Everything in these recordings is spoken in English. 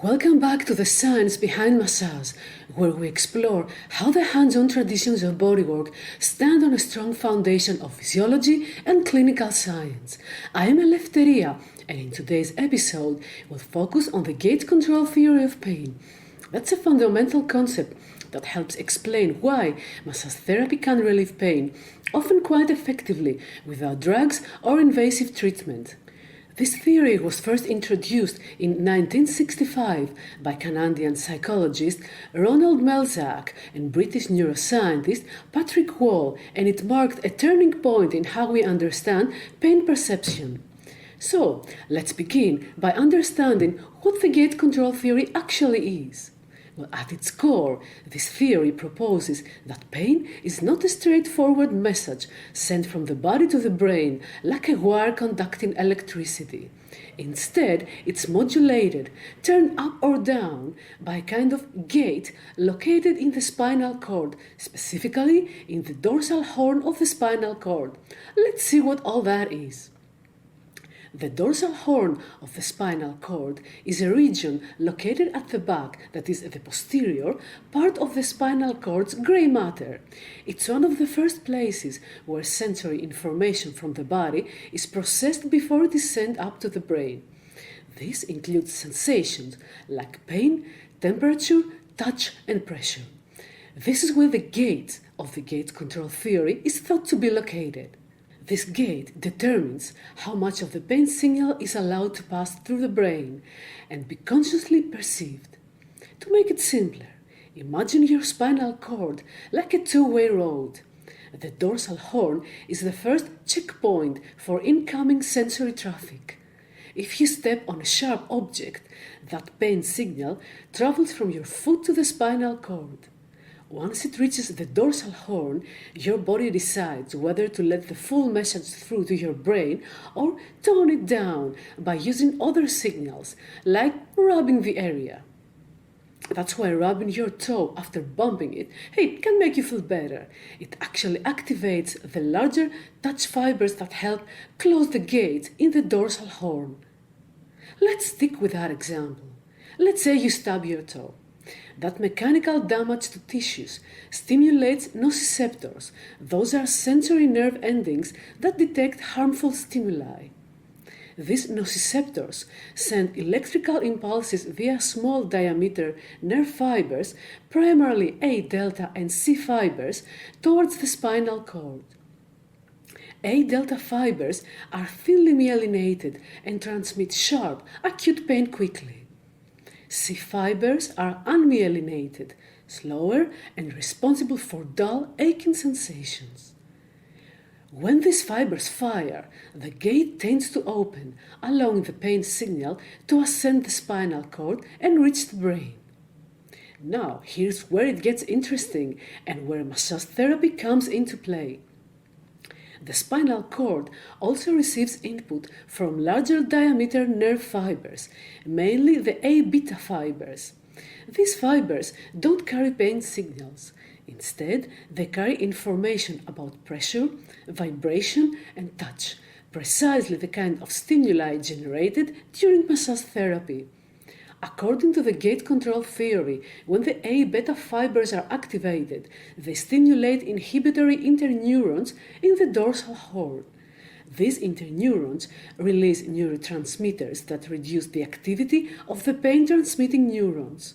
Welcome back to the science behind massage, where we explore how the hands-on traditions of bodywork stand on a strong foundation of physiology and clinical science. I am Eleftheria, and in today's episode, we'll focus on the gate control theory of pain. That's a fundamental concept that helps explain why massage therapy can relieve pain, often quite effectively, without drugs or invasive treatment. This theory was first introduced in 1965 by Canadian psychologist Ronald Melzack and British neuroscientist Patrick Wall, and it marked a turning point in how we understand pain perception. So, let's begin by understanding what the gate control theory actually is. Well, at its core, this theory proposes that pain is not a straightforward message sent from the body to the brain like a wire conducting electricity. Instead, it's modulated, turned up or down, by a kind of gate located in the spinal cord, specifically in the dorsal horn of the spinal cord. Let's see what all that is. The dorsal horn of the spinal cord is a region located at the back, that is the posterior, part of the spinal cord's gray matter. It's one of the first places where sensory information from the body is processed before it is sent up to the brain. This includes sensations like pain, temperature, touch, and pressure. This is where the gate of the gate control theory is thought to be located. This gate determines how much of the pain signal is allowed to pass through the brain and be consciously perceived. To make it simpler, imagine your spinal cord like a two-way road. The dorsal horn is the first checkpoint for incoming sensory traffic. If you step on a sharp object, that pain signal travels from your foot to the spinal cord. Once it reaches the dorsal horn, your body decides whether to let the full message through to your brain or tone it down by using other signals, like rubbing the area. That's why rubbing your toe after bumping it, it can make you feel better. It actually activates the larger touch fibers that help close the gate in the dorsal horn. Let's stick with that example. Let's say you stub your toe. That mechanical damage to tissues stimulates nociceptors. Those are sensory nerve endings that detect harmful stimuli. These nociceptors send electrical impulses via small diameter nerve fibers, primarily A delta and C fibers, towards the spinal cord. A delta fibers are thinly myelinated and transmit sharp, acute pain quickly. C fibers are unmyelinated, slower, and responsible for dull, aching sensations. When these fibers fire, the gate tends to open, allowing the pain signal to ascend the spinal cord and reach the brain. Now, here's where it gets interesting and where massage therapy comes into play. The spinal cord also receives input from larger diameter nerve fibers, mainly the A beta fibers. These fibers don't carry pain signals. Instead, they carry information about pressure, vibration, and touch, precisely the kind of stimuli generated during massage therapy. According to the gate control theory, when the A beta fibers are activated, they stimulate inhibitory interneurons in the dorsal horn. These interneurons release neurotransmitters that reduce the activity of the pain-transmitting neurons.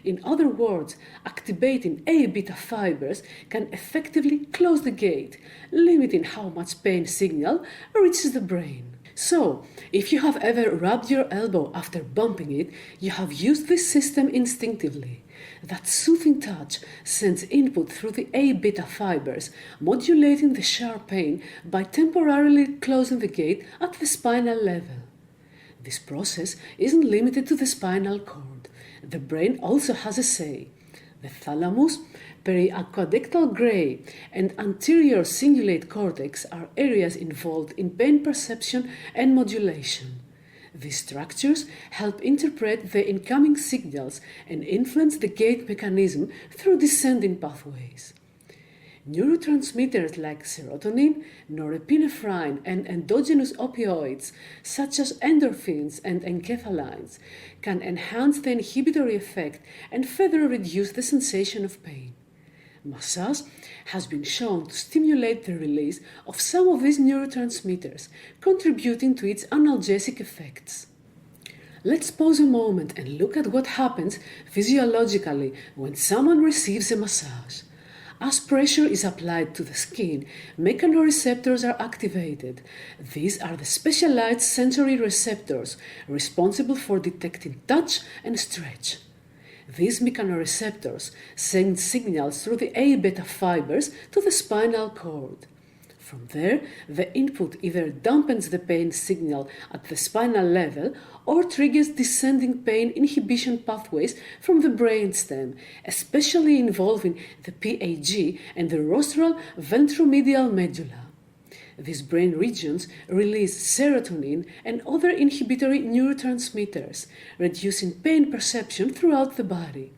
In other words, activating A beta fibers can effectively close the gate, limiting how much pain signal reaches the brain. So, if you have ever rubbed your elbow after bumping it, you have used this system instinctively. That soothing touch sends input through the A beta fibers, modulating the sharp pain by temporarily closing the gate at the spinal level. This process isn't limited to the spinal cord. The brain also has a say. The thalamus, periaqueductal gray, and anterior cingulate cortex are areas involved in pain perception and modulation. These structures help interpret the incoming signals and influence the gate mechanism through descending pathways. Neurotransmitters like serotonin, norepinephrine, and endogenous opioids, such as endorphins and enkephalines, can enhance the inhibitory effect and further reduce the sensation of pain. Massage has been shown to stimulate the release of some of these neurotransmitters, contributing to its analgesic effects. Let's pause a moment and look at what happens physiologically when someone receives a massage. As pressure is applied to the skin, mechanoreceptors are activated. These are the specialized sensory receptors responsible for detecting touch and stretch. These mechanoreceptors send signals through the A-beta fibers to the spinal cord. From there, the input either dampens the pain signal at the spinal level or triggers descending pain inhibition pathways from the brainstem, especially involving the PAG and the rostral ventromedial medulla. These brain regions release serotonin and other inhibitory neurotransmitters, reducing pain perception throughout the body.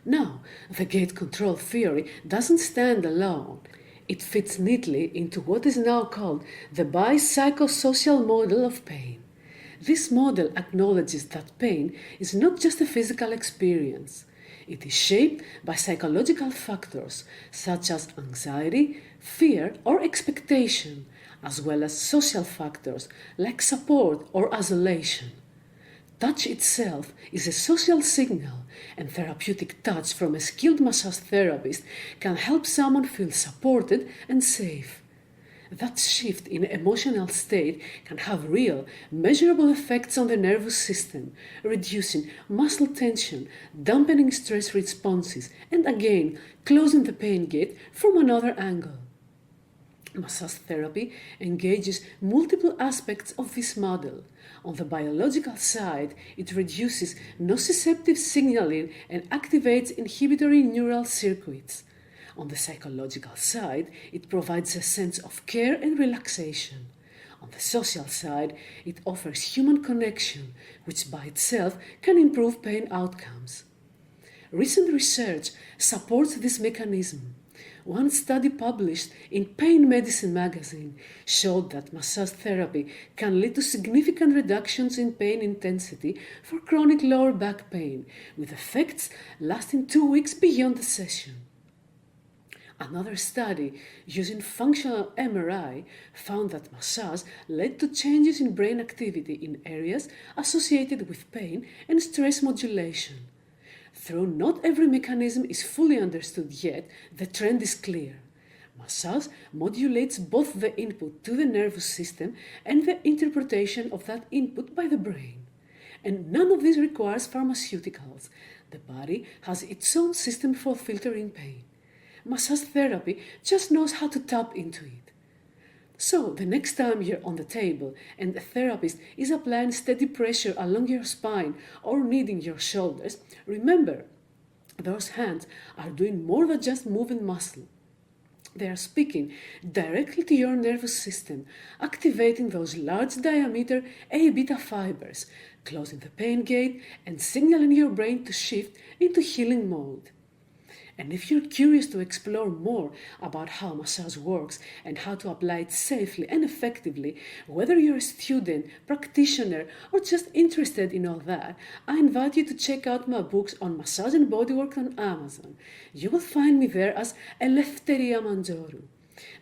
Now, the gate control theory doesn't stand alone. It fits neatly into what is now called the biopsychosocial model of pain. This model acknowledges that pain is not just a physical experience. It is shaped by psychological factors such as anxiety, fear, or expectation, as well as social factors like support or isolation. Touch itself is a social signal, and therapeutic touch from a skilled massage therapist can help someone feel supported and safe. That shift in emotional state can have real, measurable effects on the nervous system, reducing muscle tension, dampening stress responses, and again, closing the pain gate from another angle. Massage therapy engages multiple aspects of this model. On the biological side, it reduces nociceptive signaling and activates inhibitory neural circuits. On the psychological side, it provides a sense of care and relaxation. On the social side, it offers human connection, which by itself can improve pain outcomes. Recent research supports this mechanism. One study published in Pain Medicine magazine showed that massage therapy can lead to significant reductions in pain intensity for chronic lower back pain, with effects lasting 2 weeks beyond the session. Another study using functional MRI found that massage led to changes in brain activity in areas associated with pain and stress modulation. Though not every mechanism is fully understood yet, the trend is clear. Massage modulates both the input to the nervous system and the interpretation of that input by the brain. And none of this requires pharmaceuticals. The body has its own system for filtering pain. Massage therapy just knows how to tap into it. So, the next time you're on the table and a therapist is applying steady pressure along your spine or kneading your shoulders, remember, those hands are doing more than just moving muscle. They are speaking directly to your nervous system, activating those large diameter A-beta fibers, closing the pain gate and signaling your brain to shift into healing mode. And if you're curious to explore more about how massage works and how to apply it safely and effectively, whether you're a student, practitioner, or just interested in all that, I invite you to check out my books on massage and bodywork on Amazon. You will find me there as Eleftheria Manjoru.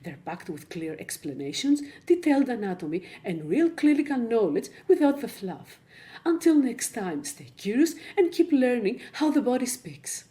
They're packed with clear explanations, detailed anatomy, and real clinical knowledge without the fluff. Until next time, stay curious and keep learning how the body speaks.